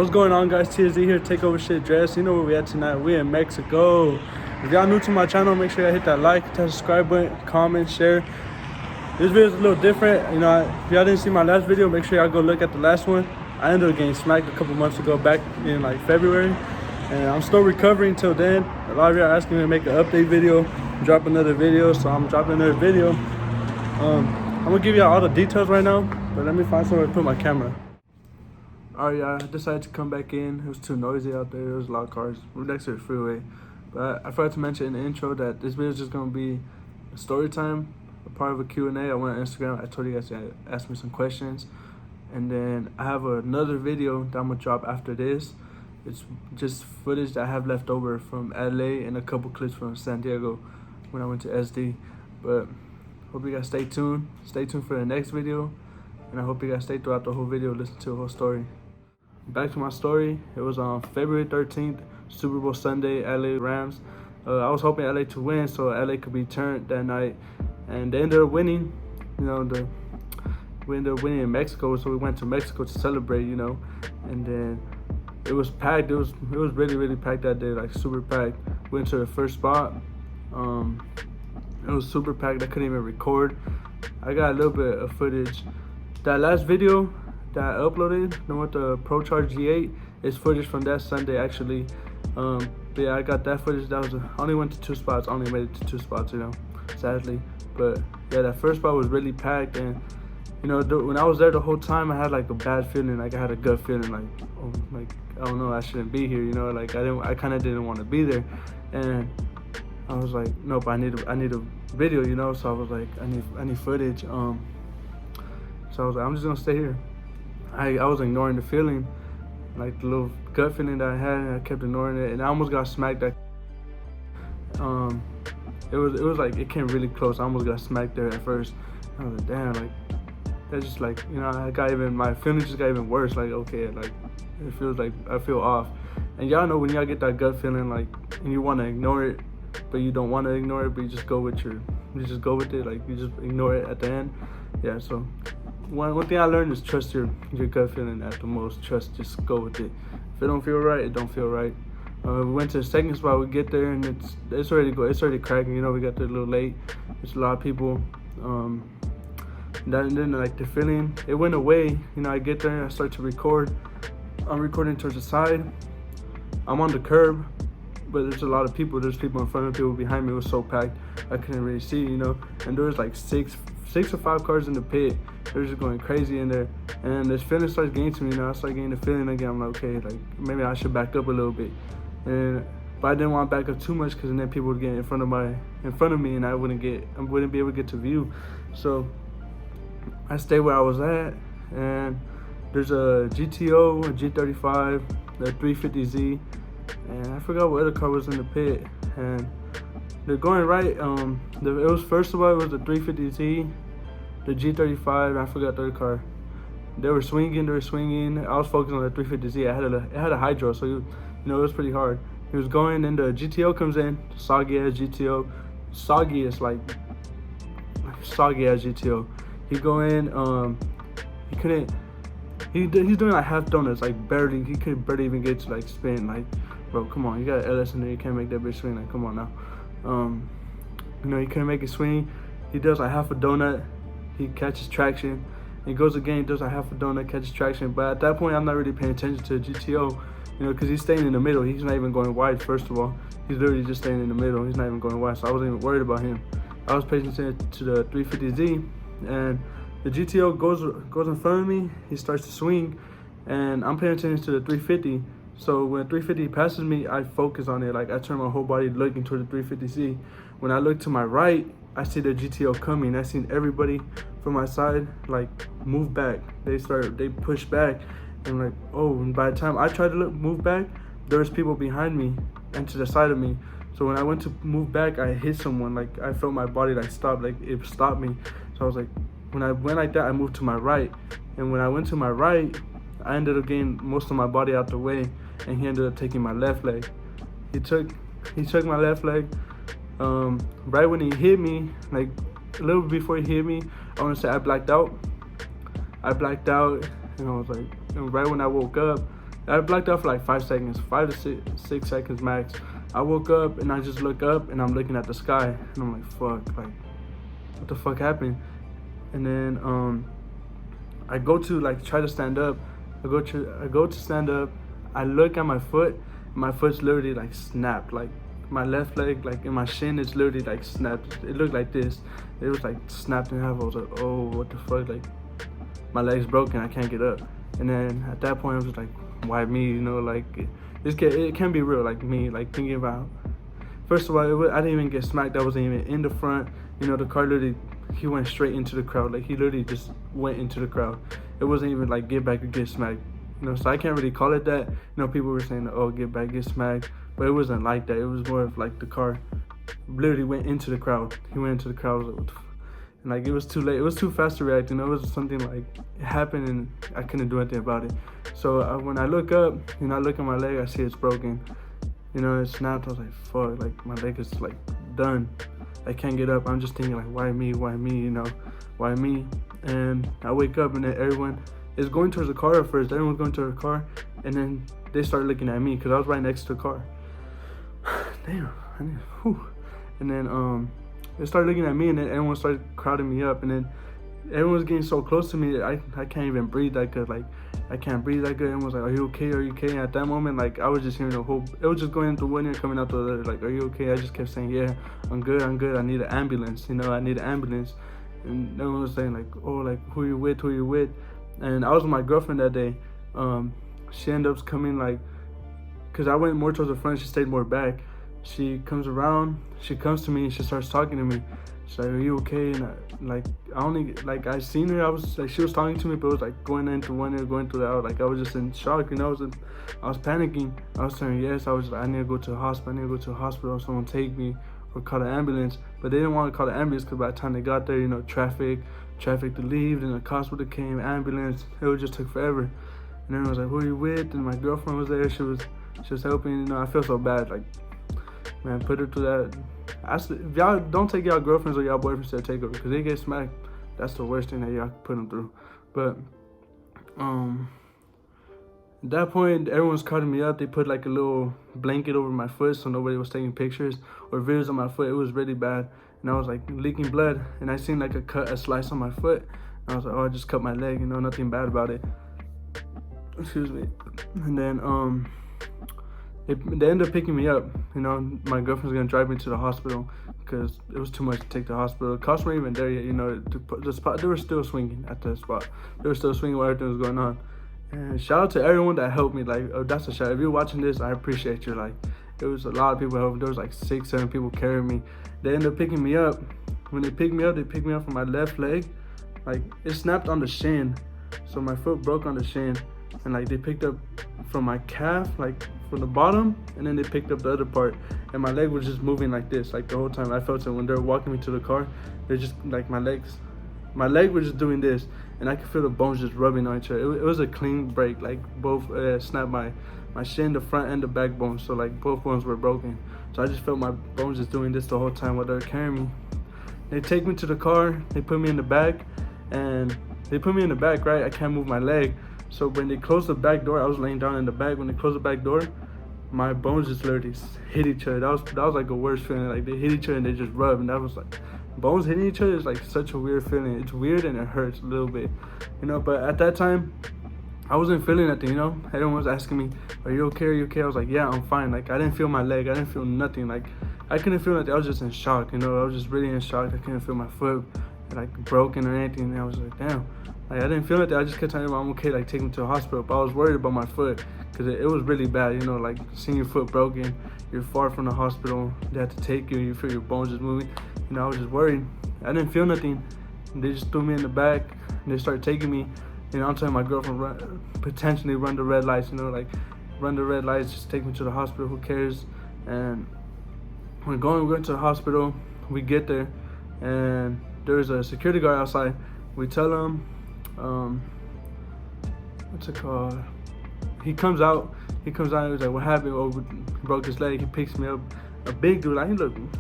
What's going on, guys? TZ here, Takeover Shit Dress. You know where we at tonight? We in Mexico. If y'all new to my channel, make sure y'all hit that like, hit that subscribe button, comment, share. This video is a little different. You know, if y'all didn't see my last video, make sure y'all go look at the last one. I ended up getting smacked a couple months ago, back in like February. And I'm still recovering till then. A lot of y'all asking me to make an update video, drop another video, so I'm dropping another video. I'm gonna give y'all all the details right now, but let me find somewhere to put my camera. Alright, y'all, I decided to come back in. It was too noisy out there. There was a lot of cars. We're next to the freeway. But I forgot to mention in the intro that this video is just gonna be a story time, a part of a Q&A. I went on Instagram. I told you guys to ask me some questions. And then I have another video that I'm gonna drop after this. It's just footage that I have left over from LA and a couple clips from San Diego when I went to SD. But hope you guys stay tuned. Stay tuned for the next video. And I hope you guys stay throughout the whole video, listen to the whole story. Back to my story. It was on February 13th, Super Bowl Sunday, LA Rams. I was hoping LA to win so LA could be turned that night. And they ended up winning. You know, we ended up winning in Mexico, so we went to Mexico to celebrate, you know. And then it was packed. It was really, really packed that day, like super packed. Went to the first spot. It was super packed. I couldn't even record. I got a little bit of footage. That last video that I uploaded, the one with the Pro Charge G8, is footage from that Sunday actually. But yeah, I got that footage. That was I only went to 2 spots. Only made it to 2 spots, you know, sadly. But yeah, that first spot was really packed, and you know, when I was there the whole time, I had like a bad feeling. Like I had a gut feeling, like, oh, like I don't know, I shouldn't be here. You know, like I kind of didn't want to be there, and I was like, nope, I need a video, you know. So I was like, I need footage. So I was like, I'm just gonna stay here. I was ignoring the feeling, like the little gut feeling that I had, and I kept ignoring it, and I almost got smacked. It was like it came really close. I almost got smacked there at first. I was like, damn, like that's just like, you know, my feelings just got even worse. Like, okay, like it feels like I feel off, and y'all know when y'all get that gut feeling, like, and you want to ignore it, but you don't want to ignore it, but you just go with it, like you just ignore it at the end. Yeah, so one thing I learned is trust your gut feeling at the most. Just go with it. If it don't feel right, it don't feel right. We went to the second spot. We get there and it's already cracking. You know, we got there a little late. There's a lot of people. And then like the feeling, it went away. You know, I get there and I start to record. I'm recording towards the side. I'm on the curb, but there's a lot of people. There's people in front of me, people behind me. It was so packed, I couldn't really see, you know. And there was like six or 5 cars in the pit. They're just going crazy in there. And this feeling starts getting to me, you know. I start getting the feeling again. I'm like, okay, like maybe I should back up a little bit. But I didn't want to back up too much, because then people would get in front of me, and I wouldn't be able to get to view. So I stayed where I was at, and there's a GTO, a G35, the 350Z, and I forgot what other car was in the pit. And they're going right. It was, first of all, it was the 350Z, the G35, I forgot the other car. They were swinging. I was focused on the 350Z. It had a hydro, so you know, it was pretty hard. He was going, and the GTO comes in, soggy ass GTO, soggy as GTO. He go in, he couldn't. He's doing like half donuts, like barely. He could barely even get to like spin. Like, bro, come on, you got an LS in there, you can't make that bitch swing. Like, come on now. You know, he couldn't make it swing. He does like half a donut. He catches traction. He goes again, he does like half a donut, catches traction. But at that point, I'm not really paying attention to the GTO, you know, because he's staying in the middle. He's not even going wide, first of all. He's literally just staying in the middle. He's not even going wide, so I wasn't even worried about him. I was paying attention to the 350Z, and the GTO goes in front of me. He starts to swing, and I'm paying attention to the 350. So when 350 passes me, I focus on it. Like, I turn my whole body looking toward the 350Z. When I look to my right, I see the GTO coming. I seen everybody from my side like move back. They push back, and like, oh, and by the time I tried to move back, there was people behind me and to the side of me. So when I went to move back, I hit someone. Like, I felt my body like stop, like it stopped me. So I was like, when I went like that, I moved to my right. And when I went to my right, I ended up getting most of my body out the way, and he ended up taking my left leg. He took my left leg. Right when he hit me, like a little bit before he hit me, I want to say I blacked out. And I was like, and right when I woke up, I blacked out for like 5 seconds, 5 to 6 seconds max. I woke up and I just look up and I'm looking at the sky and I'm like, fuck, like, what the fuck happened? And then I go to like try to stand up. I go to stand up. I look at my foot. And my foot's literally like snapped. Like my left leg, like in my shin, it's literally like snapped. It looked like this. It was like snapped in half. I was like, oh, what the fuck? Like my leg's broken. I can't get up. And then at that point, I was just like, why me? You know, like it can be real. Like me, like thinking about. First of all, I didn't even get smacked. I wasn't even in the front. You know, the car literally, he went straight into the crowd. Like he literally just went into the crowd. It wasn't even like get back or get smacked. You know, so I can't really call it that. You know, people were saying, oh, get back, get smacked. But it wasn't like that. It was more of like the car literally went into the crowd. He went into the crowd. And like it was too late. It was too fast to react. You know, it was something like it happened and I couldn't do anything about it. So when I look up, you know, I look at my leg, I see it's broken. You know, it snapped. I was like, fuck, like my leg is like done. I can't get up. I'm just thinking like, why me, you know, why me? And I wake up and then everyone is going towards the car at first. Everyone's going towards the car and then they start looking at me because I was right next to the car. Damn, and then they started looking at me and then everyone started crowding me up and then everyone was getting so close to me, I can't even breathe that good. Like I can't breathe that good. Everyone was like, are you okay? Are you okay? And at that moment, like I was just hearing the whole, it was just going into one ear, coming out the other. Like, are you okay? I just kept saying, yeah, I'm good. I need an ambulance. You know, I need an ambulance. And everyone was saying like, oh, like who you with? And I was with my girlfriend that day. She ended up coming like, cause I went more towards the front. She stayed more back. She comes around. She comes to me and she starts talking to me. She's like, are you okay? And I seen her. I was like, she was talking to me, but it was like going into one ear, going through the other. Like I was just in shock, you know. I was panicking. I was saying yes. I was like, I need to go to the hospital. Someone take me or call the ambulance. But they didn't want to call the ambulance because by the time they got there, you know, traffic to leave. Then the cops would have came, ambulance. It just took forever. And then I was like, who are you with? And my girlfriend was there. She was helping. You know, I feel so bad. Like, man, put her through that. If y'all don't take y'all girlfriends or y'all boyfriends to a takeover because they get smacked, that's the worst thing that y'all can put them through. But at that point, everyone's cutting me up. They put like a little blanket over my foot so nobody was taking pictures or videos on my foot. It was really bad, and I was like leaking blood, and I seen like a slice on my foot. And I was like, oh, I just cut my leg. You know, nothing bad about it. Excuse me. And then they ended up picking me up. You know, my girlfriend's gonna drive me to the hospital because it was too much to take to the hospital. The cops weren't even there yet. You know, the spot, they were still swinging at the spot. They were still swinging while everything was going on. And shout out to everyone that helped me. Like, oh, that's a shout. If you're watching this, I appreciate you. Like, there was a lot of people helping. There was like 6-7 people carrying me. They ended up picking me up. When they picked me up from my left leg. Like, it snapped on the shin, so my foot broke on the shin. And like they picked up from my calf, like from the bottom, and then they picked up the other part, and my leg was just moving like this, like the whole time. I felt it when they were walking me to the car. They're just like my leg was just doing this, and I could feel the bones just rubbing on each other. It was a clean break, like both snapped my shin, the front and the back bone, so like both bones were broken. So I just felt my bones just doing this the whole time while they were carrying me. They take me to the car, they put me in the back, right? I can't move my leg. So when they closed the back door, I was laying down in the back. When they closed the back door, my bones just literally hit each other. That was like a worst feeling. Like they hit each other and they just rubbed, and that was like, bones hitting each other is like such a weird feeling. It's weird and it hurts a little bit, you know. But at that time, I wasn't feeling nothing, you know. Everyone was asking me, are you okay? I was like, yeah, I'm fine. Like I didn't feel my leg. I didn't feel nothing. Like I couldn't feel nothing. I was just in shock, you know. I was just really in shock. I couldn't feel my foot like broken or anything. And I was like, damn. Like I didn't feel nothing. I just kept telling them I'm okay, like take me to the hospital. But I was worried about my foot because it was really bad, you know, like seeing your foot broken, you're far from the hospital, they had to take you, you feel your bones just moving. You know, I was just worried. I didn't feel nothing. They just threw me in the back and they started taking me. You know, I'm telling my girlfriend, potentially run the red lights, you know, like run the red lights, just take me to the hospital, who cares? And we're going to the hospital. We get there and there's a security guard outside. We tell him, what's it called? He comes out and he's like, what happened? Oh, he broke his leg. He picks me up. A big dude, like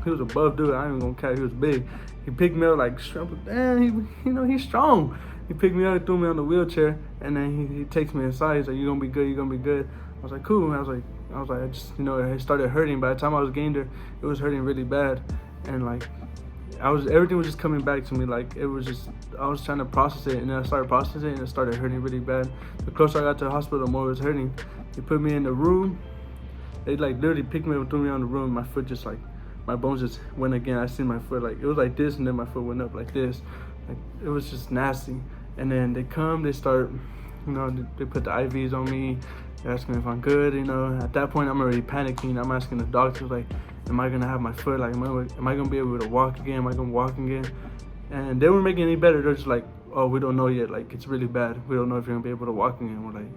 he was a buff dude. I ain't even gonna care, he was big. He picked me up like, damn, he's strong. he picked me up, threw me on the wheelchair, and then he takes me inside. He's like, "You're gonna be good. You're gonna be good." I was like, "Cool." I was like, I just, it started hurting. By the time I was getting there, it was hurting really bad, and like, everything was just coming back to me. Like, it was just, I was trying to process it, and then I started processing it, and it started hurting really bad. The closer I got to the hospital, the more it was hurting. They put me in the room. They like literally picked me up and threw me on the room. My foot just like, my bones just went again. I seen my foot, like, it was like this, and then my foot went up like this. Like, it was just nasty. And then they start, they put the IVs on me. They're asking if I'm good, At that point, I'm already panicking. I'm asking the doctors, like, am I gonna have my foot? Like, am I gonna be able to walk again? Am I gonna walk again? And they weren't making it any better. They're just like, oh, we don't know yet. Like, it's really bad. We don't know if you're gonna be able to walk again. We're like,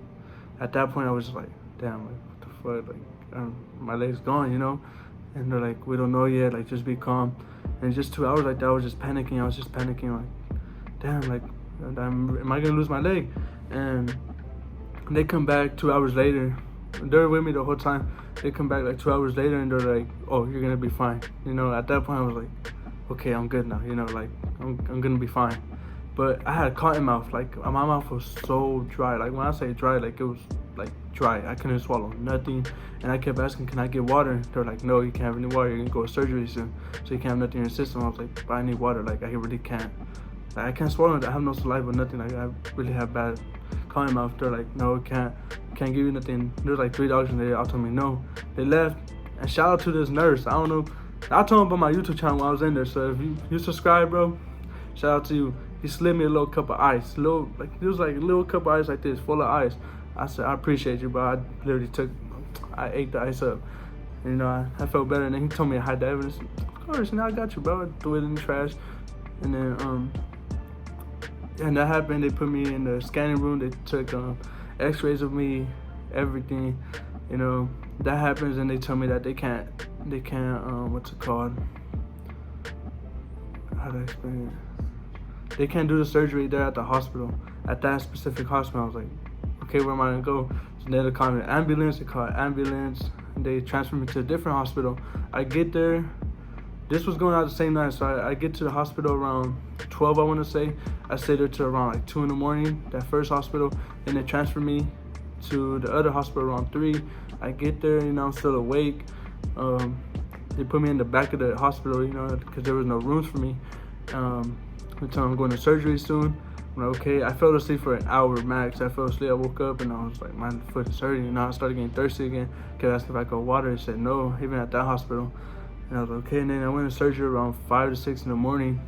at that point, I was just like, damn, like, what the fuck? Like, my leg's gone, And they're like, we don't know yet. Like, just be calm. And just 2 hours like that, I was just panicking. Like, damn, like, am I gonna lose my leg? And they come back 2 hours later. They were with me the whole time. They come back like 2 hours later, and they're like, oh, you're gonna be fine. At that point I was like, okay, I'm good now. Like, I'm gonna be fine. But I had a cotton mouth. Like, my mouth was so dry. Like, when I say dry, like, it was like dry. I couldn't swallow nothing. And I kept asking, can I get water? They're like, no, you can't have any water. You're gonna go to surgery soon, so you can't have nothing in your system. I was like, but I need water. Like, I really can't. Like, I can't swallow it. I have no saliva, nothing. Like, I really have bad cotton mouth. They're like, no, can't give you nothing. There's like 3 doctors in there. I told me no. They left. And shout out to this nurse. I don't know. I told him about my YouTube channel when I was in there. So if you subscribe, bro, shout out to you. He slid me a little cup of ice. It was like a little cup of ice like this, full of ice. I said, I appreciate you, bro. I ate the ice up. And, I felt better. And then he told me to hide the evidence. Of course, I got you, bro. I threw it in the trash. And then, and that happened. They put me in the scanning room. They took x-rays of me, everything. That happens, and they tell me that they can't, what's it called? How do I explain it? They can't do the surgery there at the hospital, at that specific hospital. I was like, okay, where am I gonna go? So then they call me an ambulance. They call it ambulance. And they transfer me to a different hospital. I get there. This was going out the same night, so I get to the hospital around 12, I want to say. I stayed there till around like 2 in the morning, that first hospital. Then they transfer me to the other hospital around 3. I get there, I'm still awake. They put me in the back of the hospital, because there was no rooms for me. They tell me I'm going to surgery soon. I'm like, okay. I fell asleep for an hour max. I fell asleep, I woke up, and I was like, my foot is hurting. I started getting thirsty again. Kept asking if I could water. They said no, even at that hospital. And I was like, okay. And then I went to surgery around 5 to 6 in the morning.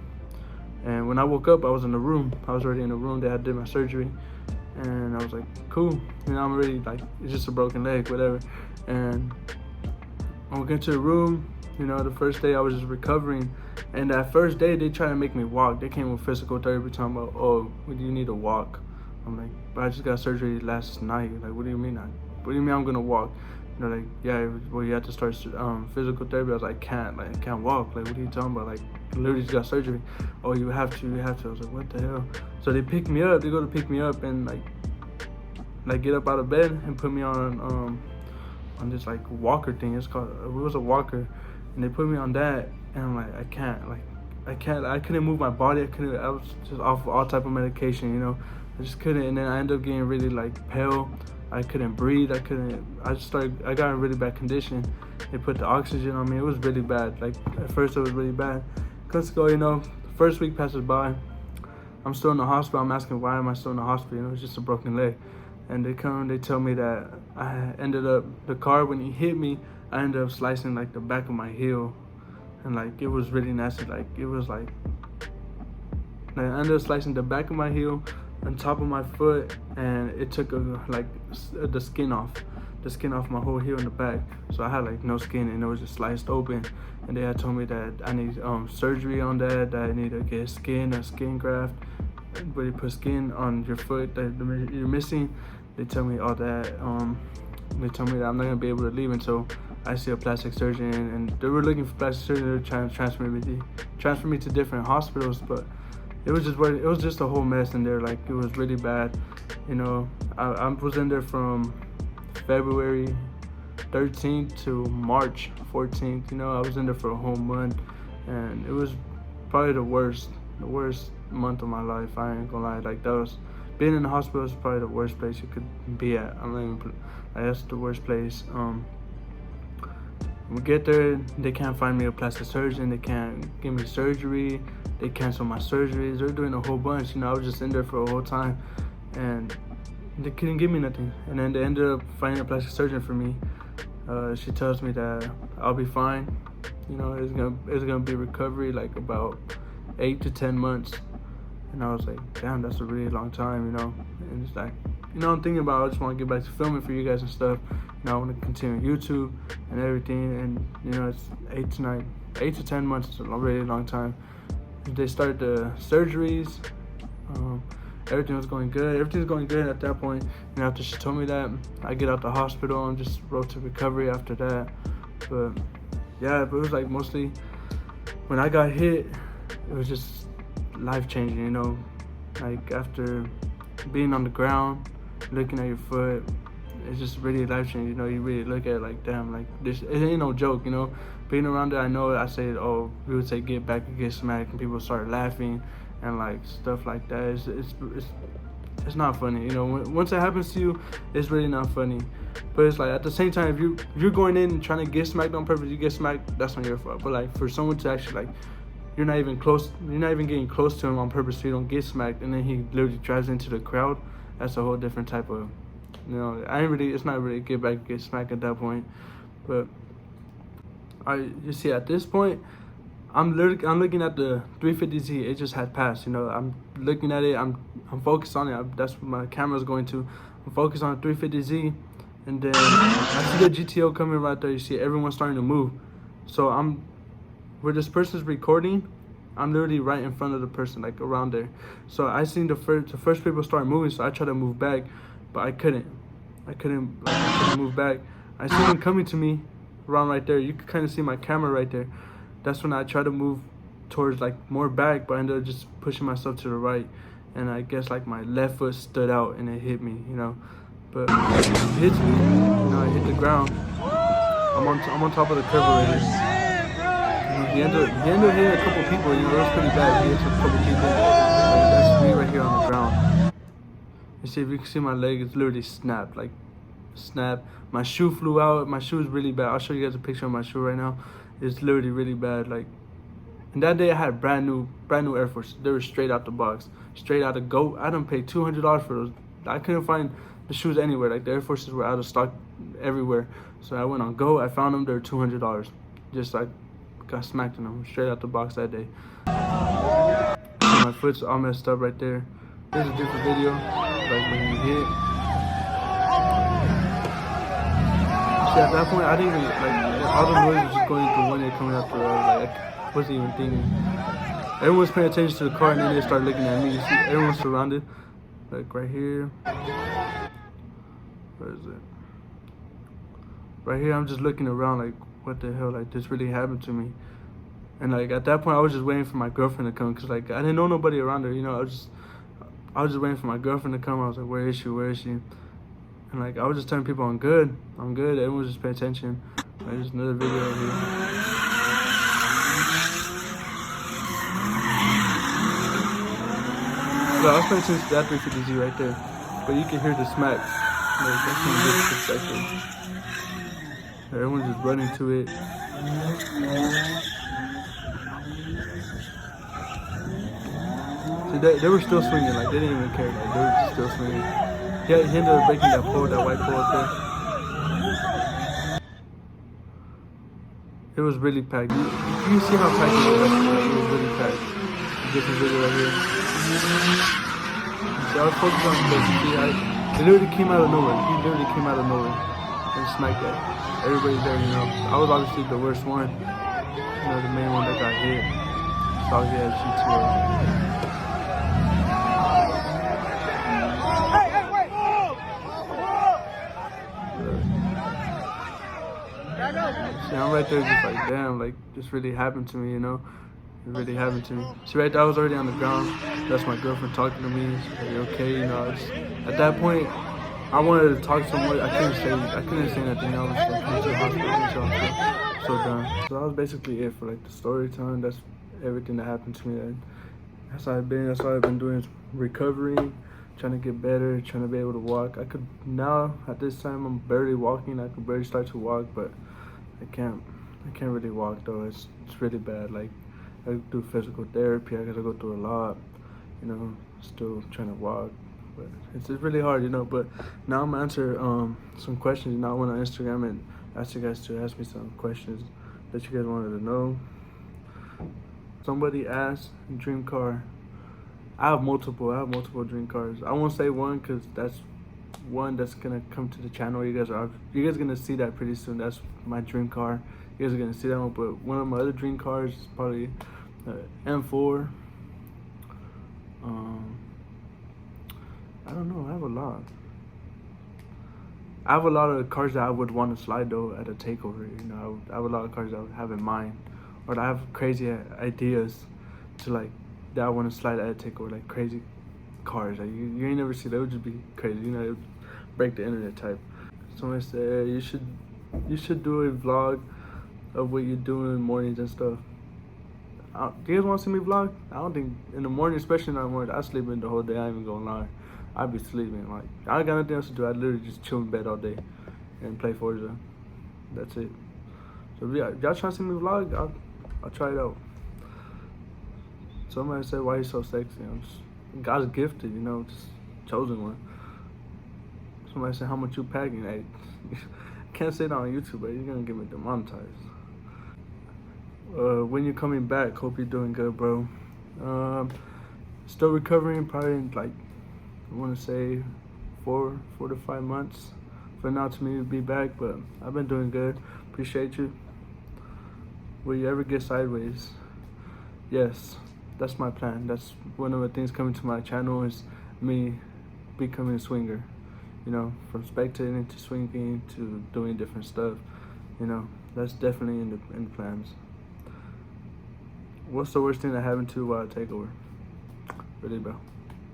And when I woke up, I was in the room. I was already in the room. They had did my surgery. And I was like, cool. I'm already, like, it's just a broken leg, whatever. And I went into the room. The first day I was just recovering. And that first day, they tried to make me walk. They came with physical therapy talking about, oh, you need to walk. I'm like, but I just got surgery last night. Like, what do you mean? What do you mean I'm gonna walk? They're like, yeah, well, you have to start physical therapy. I was like, I can't walk. Like, what are you talking about? Like, literally just got surgery. Oh, you have to. I was like, what the hell? So they pick me up. They go to pick me up and like get up out of bed and put me on this like walker thing. It was a walker, and they put me on that, and I'm like, I couldn't move my body. I was just off all type of medication, I just couldn't. And then I ended up getting really like pale. I couldn't breathe. I got in really bad condition. They put the oxygen on me. It was really bad. Like, at first it was really bad. Let's go, the first week passes by. I'm still in the hospital. I'm asking, why am I still in the hospital? It's just a broken leg. And they tell me that I ended up, the car, when he hit me, I ended up slicing like the back of my heel. And like, it was really nasty. Like, it was like I ended up slicing the back of my heel, on top of my foot, and it took the skin off my whole heel in the back. So I had like no skin, and it was just sliced open. And they had told me that I need surgery on that I need to get a skin graft, where you put skin on your foot that you're missing. They tell me all that. They told me that I'm not gonna be able to leave until I see a plastic surgeon, and they were looking for plastic surgeon. They were trying to transfer me to different hospitals, but it was just a whole mess in there. Like, it was really bad. I was in there from February 13th to March 14th. I was in there for a whole month, and it was probably the worst month of my life. I ain't gonna lie. Like, that was, being in the hospital is probably the worst place you could be at. I'm not even, like, that's the worst place. We get there, they can't find me a plastic surgeon, they can't give me surgery, they cancel my surgeries, they're doing a whole bunch. I was just in there for a whole time, and they couldn't give me nothing. And then they ended up finding a plastic surgeon for me. She tells me that I'll be fine. It's gonna be recovery, like about 8 to 10 months. And I was like, damn, that's a really long time, And it's like, I'm thinking about, I just want to get back to filming for you guys and stuff. I want to continue YouTube and everything. And it's 8 to 10 months is a really long time. They started the surgeries. Everything was going good. Everything's going good at that point. After she told me that, I get out the hospital and just road to recovery after that. But yeah, but it was like mostly when I got hit, it was just life-changing, Like, after being on the ground, looking at your foot, it's just really life-changing, You really look at it like, damn, like, this, it ain't no joke, Being around it, I know I say, oh, we would say get back and get smacked, and people start laughing and like stuff like that. It's not funny, Once it happens to you, it's really not funny. But it's like, at the same time, if you're going in and trying to get smacked on purpose, you get smacked, that's not your fault. But like, for someone to actually, like, you're not even getting close to him on purpose so you don't get smacked, and then he literally drives into the crowd, that's a whole different type of, it's not really get back and get smacked at that point. But you see, at this point, I'm looking at the 350Z. It just had passed. I'm looking at it. I'm focused on it. That's what my camera's going to. I'm focused on the 350Z, and then I see the GTO coming right there. You see everyone starting to move. So where this person's recording, I'm literally right in front of the person, like around there. So I seen the first people start moving. So I tried to move back, but I couldn't move back. I see them coming to me around right there. You can kind of see my camera right there. That's when I tried to move towards, like, more back, but I ended up just pushing myself to the right. And I guess, like, my left foot stood out and it hit me, But it hits me, I hit the ground. I'm on top of the curb already. He ended up hitting a couple people, it was pretty bad. He hit a couple people. Like, that's me right here on the ground. You see, if you can see my leg, it's literally snapped, like, snap. My shoe flew out. My shoe is really bad. I'll show you guys a picture of my shoe right now. It's literally really bad. Like, and that day I had brand new Air Force. They were straight out the box, straight out of GOAT. I done paid $200 for those. I couldn't find the shoes anywhere. Like, the Air Forces were out of stock everywhere. So I went on GOAT. I found them. They were $200. Just like, got smacked in them straight out the box that day. My foot's all messed up right there. Here's a different video. Like, when you hit. See, at that point, I didn't even, like, all the noise was just going through one ear coming out the other. Like, I wasn't even thinking. Everyone's paying attention to the car, and then they start looking at me. You see, everyone's surrounded. Like, right here. Where is it? Right here, I'm just looking around, like, what the hell? Like, this really happened to me. And, like, at that point, I was just waiting for my girlfriend to come, because, like, I didn't know nobody around her, I was just waiting for my girlfriend to come. I was like, where is she? Where is she? And, like, I was just telling people I'm good. Everyone was just paying attention. Like, there's another video right here. So I was paying attention to that 350Z right there. But you can hear the smack. Like, that's some good perspective. Everyone's just running to it. See, they were still swinging. Like, they didn't even care. Like, they were still swinging. Yeah, he ended up breaking that pole, that white pole up there. It was really packed. You can see how packed it was. It was really packed. You get this video right here. See, I was focused on the place. See, it literally came out of nowhere. He literally came out of nowhere and smacked that. Everybody's there, I was obviously the worst one. The main one that got hit. So he had GTO. See, I'm right there just like, damn, like, this really happened to me, It really happened to me. See, right there, I was already on the ground. That's my girlfriend talking to me. She's like, you okay? At that point, I wanted to talk so much. I couldn't say anything else. Like, into the hospital, so done. So that was basically it for, like, the story time. That's everything that happened to me. That's all I've been doing is recovering, trying to get better, trying to be able to walk. I could now at this time I'm barely walking. I could barely start to walk, but I can't really walk though. It's really bad. Like I do physical therapy. I gotta go through a lot. You know, still trying to walk, but it's really hard. You know, but now I'm answer some questions. You know, I went on Instagram and asked you guys to ask me some questions that you guys wanted to know. Somebody asked dream car. I have multiple. I have multiple dream cars. I won't say one because that's one that's gonna come to the channel. You guys are gonna see that pretty soon. That's my dream car. You guys are gonna see that one. But one of my other dream cars is probably M4. I don't know. I have a lot. I have a lot of cars that I would want to slide though at a takeover. You know, I have a lot of cars that I would have in mind, or I have crazy ideas to like that I want to slide at a takeover, like crazy cars. Like you ain't never see that. It would just be crazy. You know, it would break the internet type. Someone said you should do a vlog of what you do in the mornings and stuff. Do you guys want to see me vlog? I don't think in the morning, especially in the morning, I sleep in the whole day. I ain't even gonna lie. I'd be sleeping. Like I got nothing else to do. I literally just chill in bed all day and play Forza. That's it. So yeah, if y'all trying to see me vlog, I'll try it out. Somebody said, "Why you so sexy?" I'm just, God's gifted, you know, just chosen one. Somebody said, "How much you packing?" Hey, can't say that on YouTube, but you're gonna get me demonetized. When you're coming back, hope you're doing good, bro. Still recovering, probably in like I want to say 4 to 5 months for now to me to be back, but I've been doing good. Appreciate you. Will you ever get sideways? Yes, that's my plan. That's one of the things coming to my channel is me becoming a swinger. You know, from spectating to swinging to doing different stuff. You know, that's definitely in the plans. What's the worst thing that happened to you while I take over? Really, bro.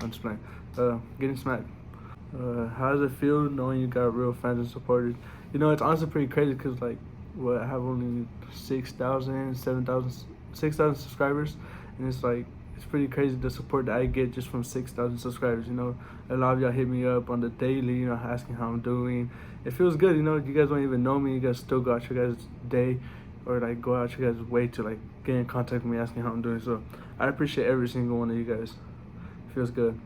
I'm just playing. Getting smacked. How does it feel knowing you got real fans and supporters? You know, it's honestly pretty crazy because, like, I have only 6,000 subscribers, and it's like, it's pretty crazy the support that I get just from 6,000 subscribers. You know, a lot of y'all hit me up on the daily, you know, asking how I'm doing. It feels good, you know. You guys don't even know me. You guys still go out your guys' day, or like go out your guys' way to like get in contact with me, asking how I'm doing. So I appreciate every single one of you guys. It feels good.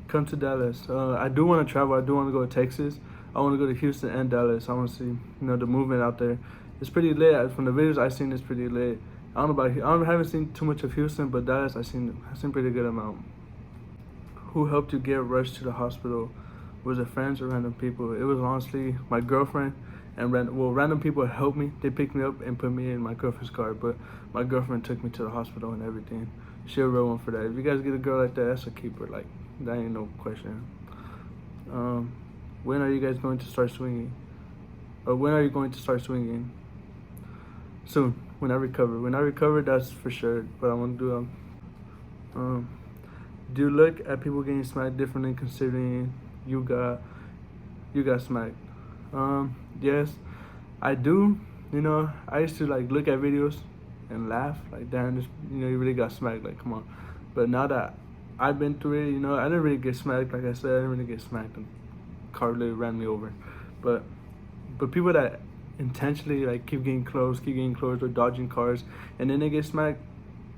Come to Dallas. I do want to travel. I do want to go to Texas. I want to go to Houston and Dallas. I want to see, you know, the movement out there. It's pretty lit. From the videos I've seen, it's pretty lit. I don't know about. I haven't seen too much of Houston, but Dallas I've seen pretty good amount. Who helped you get rushed to the hospital? Was it friends or random people? It was honestly my girlfriend and random people helped me. They picked me up and put me in my girlfriend's car, but my girlfriend took me to the hospital and everything. She a real one for that. If you guys get a girl like that, that's a keeper. Like, that ain't no question. When are you guys going to start swinging? Or when are you going to start swinging? Soon, when I recover. When I recover, that's for sure. But I want to do do you look at people getting smacked differently considering you got smacked? Yes, I do. You know, I used to like look at videos and laugh like, damn, this, you know, you really got smacked. Like, come on. But now that I've been through it, you know, I didn't really get smacked. Like I said, I didn't really get smacked. And car literally ran me over. But people that intentionally like keep getting close, or dodging cars, and then they get smacked,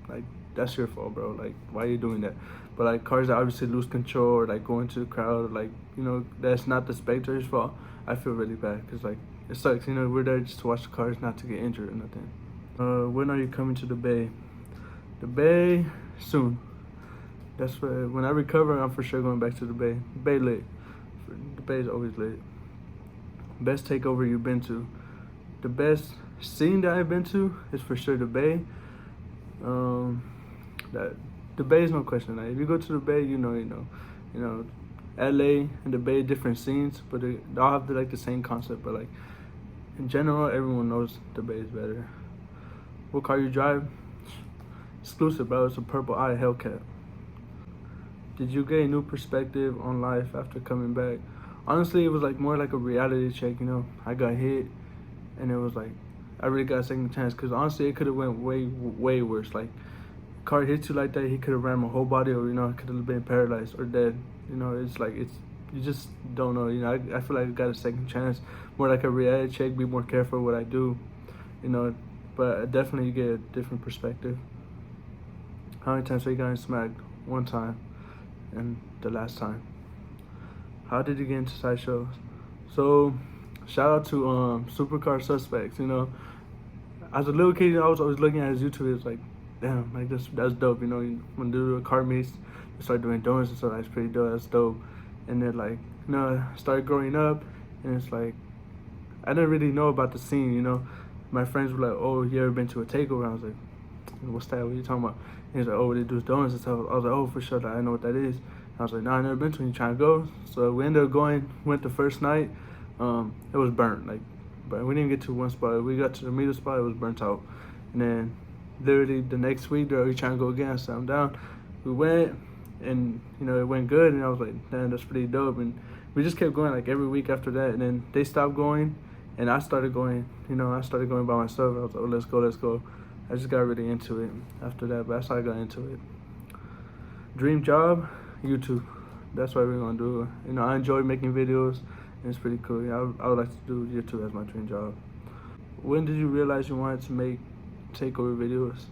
like, that's your fault, bro. Like, why are you doing that? But like cars that obviously lose control or like go into the crowd, like, you know, that's not the spectator's fault. I feel really bad because like it sucks. You know, we're there just to watch the cars, not to get injured or nothing. When are you coming to the Bay? The Bay soon. That's when I recover, I'm for sure going back to the Bay. The Bay lit. The Bay is always lit. Best takeover you've been to? The best scene that I've been to is for sure the Bay. That the Bay is no question. Like, if you go to the Bay, you know, LA and the Bay, different scenes, but they all have the same concept. But like in general, everyone knows the Bay is better. What car you drive? Exclusive, bro. It's a purple eye Hellcat. Did you get a new perspective on life after coming back? Honestly, it was like more like a reality check. You know, I got hit, and it was like I really got a second chance. Cause honestly, it could have went way worse. Like, car hits you like that, he could have ran my whole body, or could have been paralyzed or dead. It's like you just don't know. I feel like I got a second chance, more like a reality check, be more careful what I do. But definitely you get a different perspective. How many times have you gotten smacked? One time, and the last time. How did you get into sideshows? So, shout out to Supercar Suspects. As a little kid, I was always looking at his YouTube. It's like, damn, like that's dope. When they do a car meets, they start doing donuts and stuff. That's pretty dope. That's dope. And then I started growing up, and it's like, I didn't really know about the scene. My friends were like, "Oh, you ever been to a takeover?" I was like, "What's that? What are you talking about?" And he's like, "Oh, they do donuts and stuff." I was like, "Oh, for sure, I know what that is." And I was like, "No, I never been to one. You trying to go?" So we ended up going. Went the first night. It was burnt. But we didn't get to one spot. We got to the middle spot. It was burnt out. And then, literally the next week, they're already trying to go again. So I'm down. We went, and it went good. And I was like, "Damn, that's pretty dope." And we just kept going every week after that. And then they stopped going. And I started going, I started going by myself. I was like, "Oh, let's go." I just got really into it after that, but that's how I got into it. Dream job, YouTube. That's what we're gonna do. I enjoy making videos, and it's pretty cool. I would like to do YouTube as my dream job. When did you realize you wanted to make takeover videos?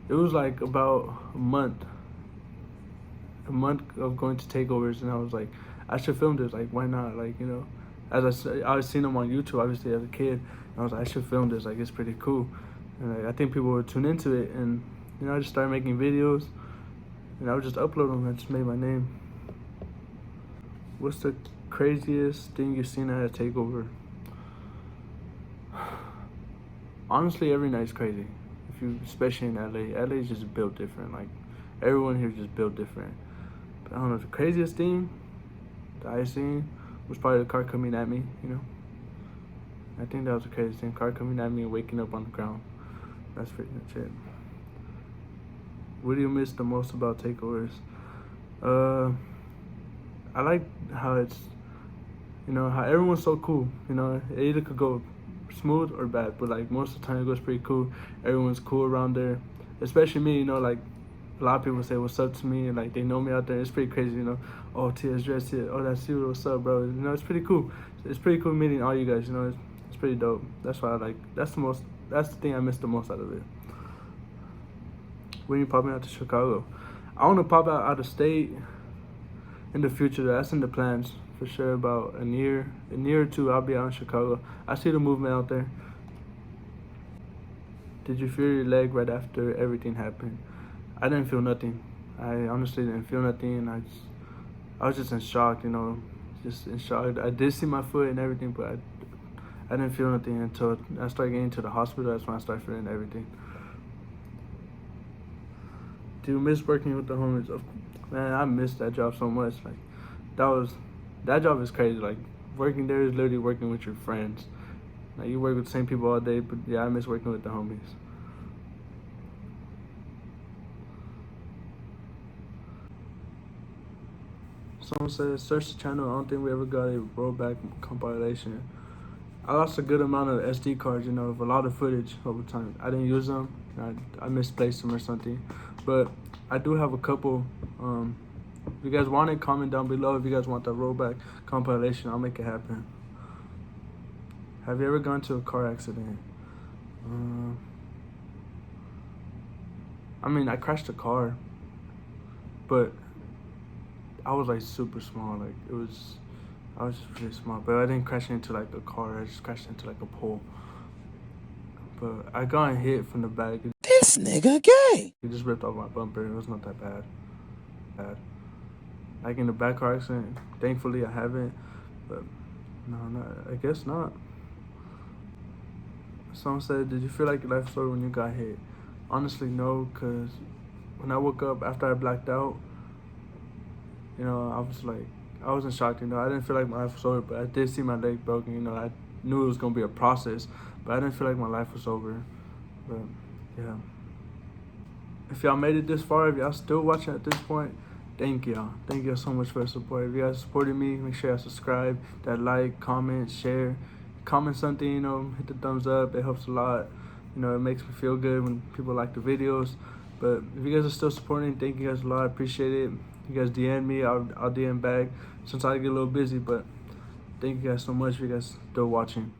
It was like about a month of going to takeovers, and I was like, I should film this. Why not? As I said, I was seeing them on YouTube, obviously as a kid, and I was like, I should film this. It's pretty cool, and I think people would tune into it, and I just started making videos, and I would just upload them. I just made my name. What's the craziest thing you've seen at a takeover? Honestly, every night's crazy. Especially in LA. LA is just built different. Everyone here is just built different. But I don't know, the craziest thing that I seen was probably the car coming at me, I think that was the craziest thing. Car coming at me and waking up on the ground. That's pretty much it. What do you miss the most about takeovers? I like how it's, how everyone's so cool. It either could go smooth or bad, but most of the time it goes pretty cool. Everyone's cool around there, especially me. A lot of people say what's up to me, and they know me out there. It's pretty crazy. Oh, TS dressed here. Oh, that's you. What's up, bro? It's pretty cool. It's pretty cool meeting all you guys. It's pretty dope. That's why I like. That's the thing I miss the most out of it. When you popping out to Chicago? I want to pop out of state in the future. That's in the plans for sure. About a year or two, I'll be out in Chicago. I see the movement out there. Did you feel your leg right after everything happened? I didn't feel nothing. I honestly didn't feel nothing. I was just in shock, just in shock. I did see my foot and everything, but I didn't feel nothing until I started getting to the hospital. That's when I started feeling everything. Do you miss working with the homies? Man, I miss that job so much. That job is crazy. Working there is literally working with your friends. You work with the same people all day, but yeah, I miss working with the homies. Someone said, search the channel. I don't think we ever got a rollback compilation. I lost a good amount of SD cards, of a lot of footage over time. I didn't use them. I misplaced them or something. But I do have a couple. If you guys want it, comment down below. If you guys want that rollback compilation, I'll make it happen. Have you ever gone to a car accident? I crashed a car, but I was super small. I was just really small, but I didn't crash into a car. I just crashed into a pole. But I got hit from the back. This nigga gay. It just ripped off my bumper. It was not that bad. In the back car accident, thankfully I haven't. But no, I guess not. Someone said, did you feel like your life was over when you got hit? Honestly, no, because when I woke up after I blacked out, I was in shock, I didn't feel like my life was over, but I did see my leg broken, I knew it was going to be a process, but I didn't feel like my life was over. But yeah, if y'all made it this far, if y'all still watching at this point, thank y'all so much for the support. If you guys supported me, make sure y'all subscribe, that like, comment, share, comment something, hit the thumbs up. It helps a lot. You know, it makes me feel good when people like the videos. But if you guys are still supporting, thank you guys a lot. I appreciate it. You guys DM me, I'll DM back. Since I get a little busy, but thank you guys so much for you guys still watching.